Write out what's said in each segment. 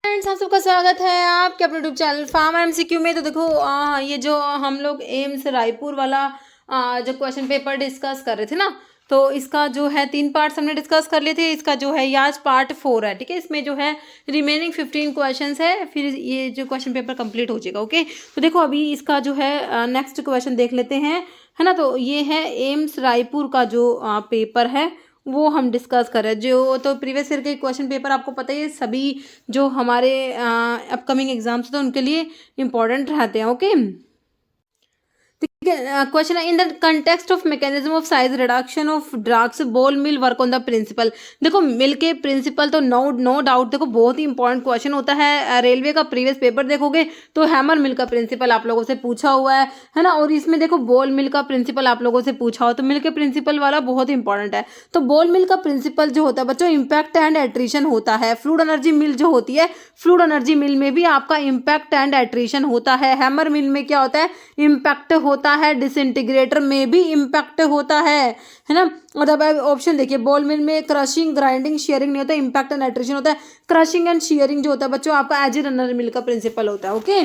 Friends, आप सबका स्वागत है आपके अपने यूट्यूब चैनल फार्म एमसीक्यू में। तो देखो ये जो हम लोग एम्स रायपुर वाला जो क्वेश्चन पेपर डिस्कस कर रहे थे ना, तो इसका जो है 3 पार्ट्स हमने डिस्कस कर लिए थे। इसका जो है ये आज पार्ट 4 है, ठीक है। इसमें जो है रिमेनिंग 15 क्वेश्चंस है, फिर ये जो क्वेश्चन पेपर कंप्लीट हो जाएगा। ओके, तो देखो अभी इसका जो है नेक्स्ट क्वेश्चन देख लेते हैं, है ना। तो ये है एम्स रायपुर का जो पेपर है वो हम डिस्कस कर रहे हैं। जो तो प्रीवियस ईयर के क्वेश्चन पेपर आपको पता ही है, सभी जो हमारे अपकमिंग एग्जाम्स तो उनके लिए इम्पोर्टेंट रहते हैं। ओके, ठीक है। क्वेश्चन है, in the context of mechanism of size reduction of drugs ball mill work on the principle. देखो मिल के प्रिंसिपल तो नो डाउट देखो बहुत ही इंपॉर्टेंट क्वेश्चन होता है। रेलवे का प्रीवियस पेपर देखोगे तो हैमर मिल का प्रिंसिपल आप लोगों से पूछा हुआ है ना। और इसमें देखो बॉल मिल का प्रिंसिपल आप लोगों से पूछा हो, तो मिल के प्रिंसिपल वाला बहुत इंपॉर्टेंट है। तो बॉल मिल का प्रिंसिपल जो होता है बच्चों, इम्पैक्ट एंड एट्रीशन होता है। फ्लूइड एनर्जी मिल जो होती है, फ्लूइड एनर्जी मिल में भी आपका इम्पैक्ट एंड एट्रीशन होता है। हैमर मिल में क्या होता है, इम्पैक्ट होता है। डिसइंटीग्रेटर में भी इम्पैक्ट होता है ना। और अब ऑप्शन देखिए, बॉल मिल में क्रशिंग, ग्राइंडिंग, शेयरिंग नहीं होता, इम्पैक्ट एंड एट्रीशन होता है। क्रशिंग एंड शेयरिंग जो होता है बच्चों आपका एज रनर मिल का प्रिंसिपल होता है। ओके,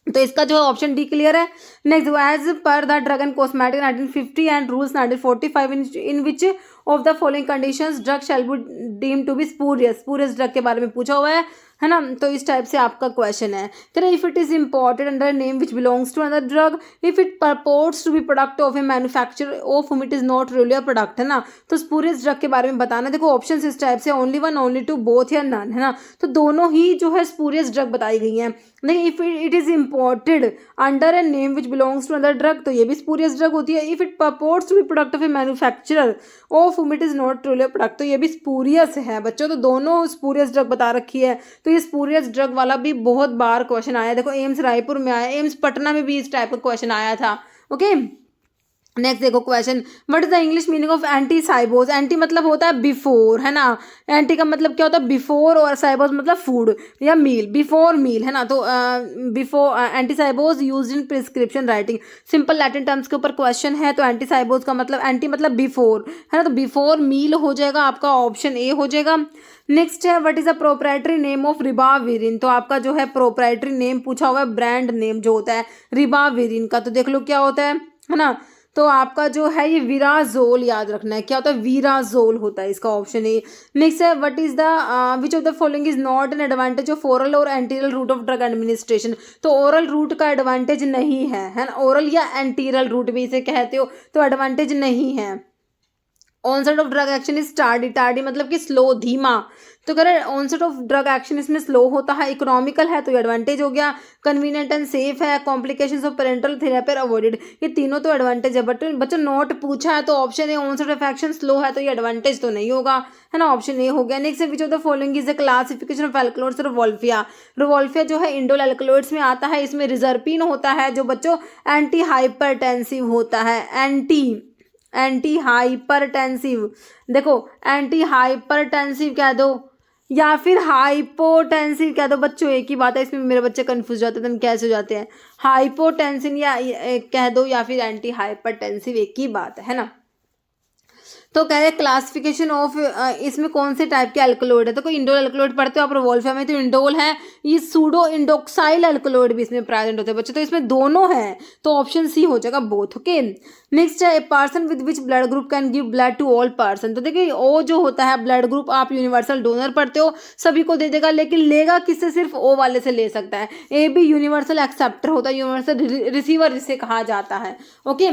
तो इसका जो ऑप्शन डी क्लियर है। Next, as per the drug and cosmetic 1950 and rules 1945 in which of the following conditions drug shall be deem to be spurious. Spurious drug के बारे में पूछा हुआ है ना। तो इस टाइप से आपका क्वेश्चन है। फिर if it is imported under name which belongs to another drug, if it purports to be product of a manufacture of whom it is not really a product, है ना। तो स्पूरियस ड्रग के बारे में बताना। देखो ऑप्शन इस type से, only one, only two, both या नन, है ना। तो दोनों ही जो है स्पूरियस ड्रग बताई गई हैं। देखिए if it is imported under a name which belongs to another drug, तो ये भी स्पूरियस ड्रग होती है। If it purports to be product of a manufacturer of whom it is not really a product, तो ये भी spurious है बच्चों। तो दोनों स्पूरियस ड्रग बता रखी है। तो ये स्पूरियस ड्रग वाला भी बहुत बार क्वेश्चन आया। देखो एम्स रायपुर में आया, एम्स पटना में भी इस टाइप का क्वेश्चन आया था। ओके, नेक्स्ट देखो question, what is the English meaning of ante cibos. Ante मतलब होता है बिफोर, है ना। एंटी का मतलब क्या होता है, बिफोर, और साइबोज मतलब फूड या मील, बिफोर मील, है ना। तो before ante cibos use in prescription writing. Simple Latin terms के ऊपर क्वेश्चन है, तो एंटी साइबोज का मतलब, एंटी मतलब बिफोर, है ना। तो बिफोर मील हो जाएगा आपका, ऑप्शन ए हो जाएगा। नेक्स्ट है, what is the proprietary name of ribavirin. तो आपका जो है प्रोप्राइटरी नेम पूछा हुआ है, ब्रांड नेम जो होता है रिबाविरिन का, तो देख लो क्या होता है ना। तो आपका जो है ये विराजोल याद रखना है, क्या होता है, विराजोल होता है इसका, ऑप्शन ए। नेक्स्ट है, what is the which of the following is not an advantage of oral और enteral route of drug administration. तो ओरल रूट का एडवांटेज नहीं है ना। ओरल या एंटीरियल रूट भी इसे कहते हो, तो एडवांटेज नहीं है। Onset of drug action is tardy, tardy मतलब कि स्लो, धीमा। तो अगर ऑनसेट ऑफ ड्रग एक्शन इसमें स्लो होता है, इकोनॉमिकल है, तो एडवांटेज हो गया। कन्वीनियंट एंड सेफ है, complications of parenteral therapy avoided, ये तीनों तो एडवांटेज है। बट बच्चों नोट पूछा है तो option A, onset of action slow है, तो ये एडवांटेज तो नहीं होगा, है ना। ऑप्शन ए हो गया। Next, which of the following is the classification of alkaloids Rauwolfia. Rauwolfia जो है इंडोल एल्कलॉइड्स में आता है। इसमें रिजर्पिन होता है जो बच्चों एंटी हाइपरटेंसिव होता है, एंटी हाइपरटेंसिव। देखो एंटी हाइपरटेंसिव कह दो या फिर हाइपोटेंसिव कह दो बच्चों, एक ही बात है। इसमें मेरे बच्चे कंफ्यूज जाते हैं, कैसे हो जाते हैं। हाइपोटेंसिव या कह दो या फिर एंटी हाइपरटेंसिव, एक ही बात है ना। तो कह रहे क्लासिफिकेशन ऑफ इसमें कौन से टाइप के अल्कलॉइड है। तो कोई इंडोल अल्कलॉइड पढ़ते हो आप रिवोल्फिया में, तो इंडोल है। ये सूडो इंडोक्साइल अल्कलॉइड भी इसमें प्रेजेंट होते हैं बच्चों, तो इसमें दोनों है, तो ऑप्शन सी हो जाएगा, बोथ। ओके, नेक्स्ट है, a person with which blood group can give blood to all person. तो देखिए ओ जो होता है ब्लड ग्रुप, आप यूनिवर्सल डोनर पढ़ते हो, सभी को दे देगा, लेकिन लेगा किससे, सिर्फ ओ वाले से ले सकता है। ए भी यूनिवर्सल एक्सेप्टर होता है, यूनिवर्सल रिसीवर जिसे कहा जाता है। ओके,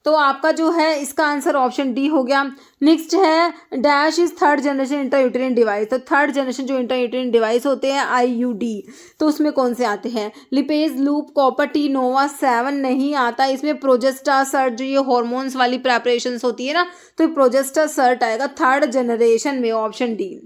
तो आपका जो है इसका आंसर ऑप्शन डी हो गया। नेक्स्ट है, dash is third generation intrauterine device. तो थर्ड जनरेशन जो इंट्रायूटेरिन डिवाइस होते हैं आईयूडी, तो उसमें कौन से आते हैं, लिपेज, लूप, कॉपर टी, नोवा 7 नहीं आता। इसमें प्रोजेस्टा सर्ट जो ये हॉर्मोन्स वाली प्रेपरेशंस होती है ना, तो प्रोजेस्टा सर्ट आएगा थर्ड जनरेशन में, option D.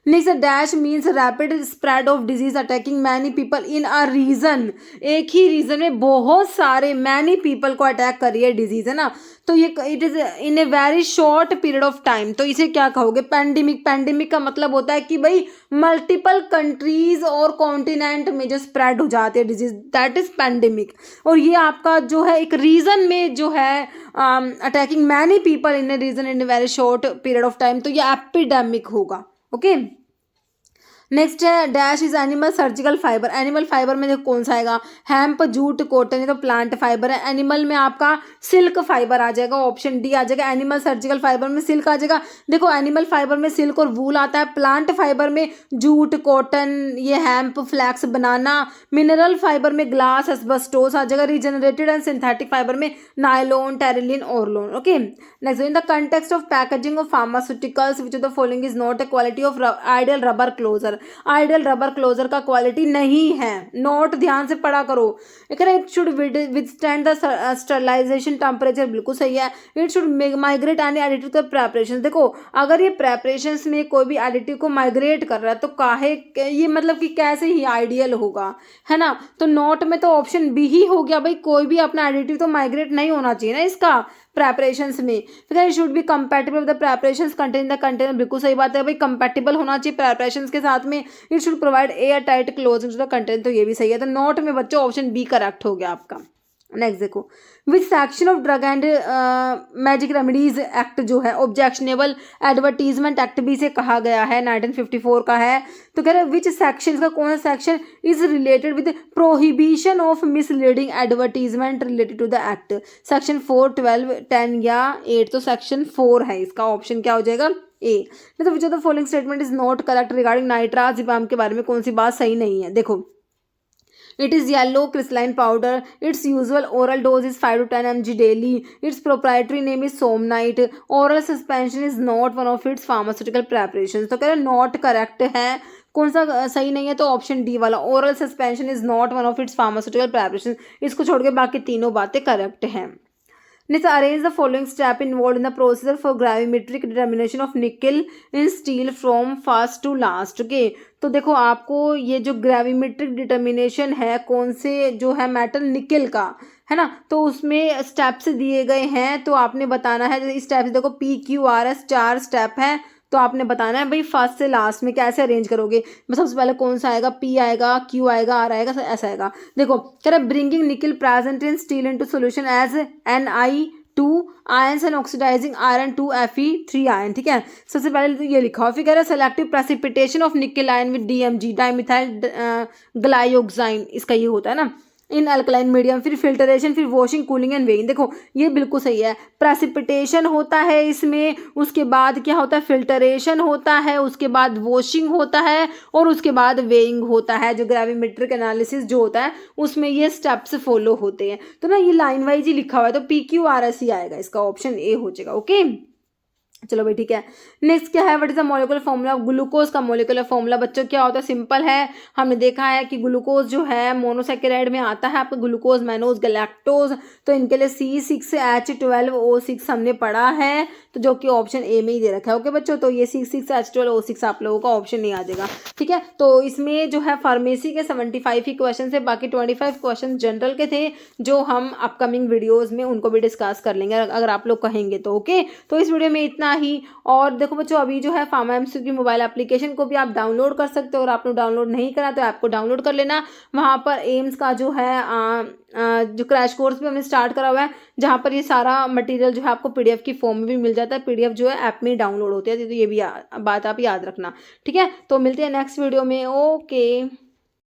Next, dash means rapid spread of disease attacking many people in a region. एक ही रीजन में बहुत सारे मैनी पीपल को अटैक कर रही है डिजीज, है ना। तो ये it is in a very short period of time, तो इसे क्या कहोगे, पैंडेमिक। पैंडेमिक का मतलब होता है कि भाई मल्टीपल कंट्रीज और कॉन्टिनेंट में जो स्प्रेड हो जाते हैं डिजीज, दैट इज पैंडेमिक। और ये आपका जो है एक रीजन में जो है attacking many people in a region in a very short period of time, तो ये एपिडेमिक होगा। ओके, नेक्स्ट है dash is animal surgical fibre. Animal fibre में देखो कौन सा आएगा, हेम्प, जूट, कॉटन, ये तो प्लांट फाइबर है। एनिमल में आपका सिल्क फाइबर आ जाएगा, ऑप्शन डी आ जाएगा। एनिमल सर्जिकल फाइबर में सिल्क आ जाएगा। देखो एनिमल फाइबर में सिल्क और वूल आता है, प्लांट फाइबर में जूट, कॉटन, ये hemp, flax, banana. Mineral fibre में ग्लास, एस्बेस्टोस आ जाएगा। रिजेनरेटेड एंड सिंथेटिक फाइबर में nylon, terylene, orlon. Okay, next in the context of packaging of pharmaceuticals which of the following is not a quality of ideal rubber closure. Ideal rubber closure का quality नहीं है, not ध्यान से पढ़ा करो। It should withstand the sterilization temperature, बिल्कुल सही है। It should migrate any additive to preparation. देखो अगर ये प्रेपरेशंस में कोई भी एडिटिव को माइग्रेट कर रहा है तो काहे ये मतलब कि कैसे ही आइडियल होगा, है ना। तो नोट में तो ऑप्शन बी ही हो गया भाई, कोई भी अपना एडिटिव तो माइग्रेट नहीं होना चाहिए ना इसका प्रेपरेशंस में। फिर it should be compatible with the preparations contain the container, बिल्कुल सही बात है भाई, कंपैटिबल होना चाहिए प्रेपरेशंस के साथ में। It should provide air tight closing to the container, तो ये भी सही है। तो नोट में बच्चों ऑप्शन बी करेक्ट हो गया आपका। नेक्स्ट देखो, which section of drug and magic remedies act जो है ऑब्जेक्शनेबल एडवर्टीजमेंट एक्ट भी से कहा गया है, 1954 का है। तो कह रहे हैं विच सेक्शन का कौन सा section is related with prohibition of misleading advertisement related to the act. Section 4, 12, 10 या 8, तो सेक्शन 4 है इसका, ऑप्शन क्या हो जाएगा ए। तो which of the following statement is not correct regarding nitrazepam के बारे में कौन सी बात सही नहीं है। देखो it is yellow crystalline powder, its usual oral dose is 5 to 10 mg daily, its proprietary name is somnite, oral suspension is not one of its pharmaceutical preparations। तो कह रहे नॉट करेक्ट है, कौन सा सही नहीं है, तो ऑप्शन डी वाला oral suspension is not one of its pharmaceutical preparation, इसको छोड़ के बाकी तीनों बातें करेक्ट हैं। Next, arrange the following step involved in the procedure for gravimetric determination of nickel in steel from first to last। okay? तो देखो आपको ये जो ग्रेविमेट्रिक डिटर्मिनेशन है कौन से जो है मेटल निकल का, है ना, तो उसमें स्टेप्स दिए गए हैं, तो आपने बताना है। जैसे स्टेप्स देखो PQRS 4 स्टेप है, तो आपने बताना है भाई फर्स्ट से लास्ट में कैसे अरेंज करोगे। सबसे पहले कौन सा आएगा, P आएगा, Q आएगा, R आएगा, ऐसा आएगा। देखो कह रहा है bringing nickel present in steel into solution as Ni2 ions and oxidising iron 2 Fe3 ion. ठीक है, सबसे पहले तो ये लिखा हुआ। फिर कह रहा है selective precipitation of nickel ion with DMG dimethyl glyoxime, इसका ये होता है ना इन अल्कलाइन मीडियम। फिर फिल्टरेशन, फिर वॉशिंग, कूलिंग एंड वेइंग। देखो ये बिल्कुल सही है, प्रेसिपिटेशन होता है इसमें, उसके बाद क्या होता है फिल्टरेशन होता है, उसके बाद वॉशिंग होता है और उसके बाद वेइंग होता है। जो ग्रेविमेट्रिक एनालिसिस जो होता है उसमें ये स्टेप्स फॉलो होते हैं। तो ना ये लाइन वाइज ही लिखा हुआ है, तो PQRS ही आएगा, इसका ऑप्शन ए हो जाएगा। ओके चलो भाई ठीक है। नेक्स्ट क्या है, what is the molecular formula of glucose का मुलिकुलर फॉर्मूला बच्चों क्या होता है, सिंपल है। हमने देखा है कि ग्लूकोज जो है मोनोसेकेराइड में आता है आपका ग्लूकोज, मैनोज, गैलेक्टोज, तो इनके लिए C6H12O6 हमने पढ़ा है, तो जो कि ऑप्शन ए में ही दे रखा है। ओके बच्चों, तो ये C6H12O6 आप लोगों का ऑप्शन नहीं आ जाएगा। ठीक है, तो इसमें जो है फार्मेसी के 75 ही क्वेश्चन है, बाकी 25 क्वेश्चन जनरल के थे, जो हम अपकमिंग वीडियोज में उनको भी डिस्कस कर लेंगे अगर आप लोग कहेंगे तो। ओके, तो इस वीडियो में इतना ही। और देखो बच्चों अभी जो है फार्मा एमसीक्यू मोबाइल एप्लीकेशन को भी आप डाउनलोड कर सकते हो, अगर आपने डाउनलोड नहीं करा तो ऐप को डाउनलोड कर लेना। वहाँ पर एम्स का जो है जो क्रैश कोर्स भी हमने स्टार्ट करा हुआ है, जहाँ पर ये सारा मटेरियल जो है आपको PDF की फॉर्म में भी मिल जाता है। PDF जो है ऐप में डाउनलोड होती है, तो ये भी बात आप याद रखना। ठीक है, तो मिलते हैं नेक्स्ट वीडियो में। ओके।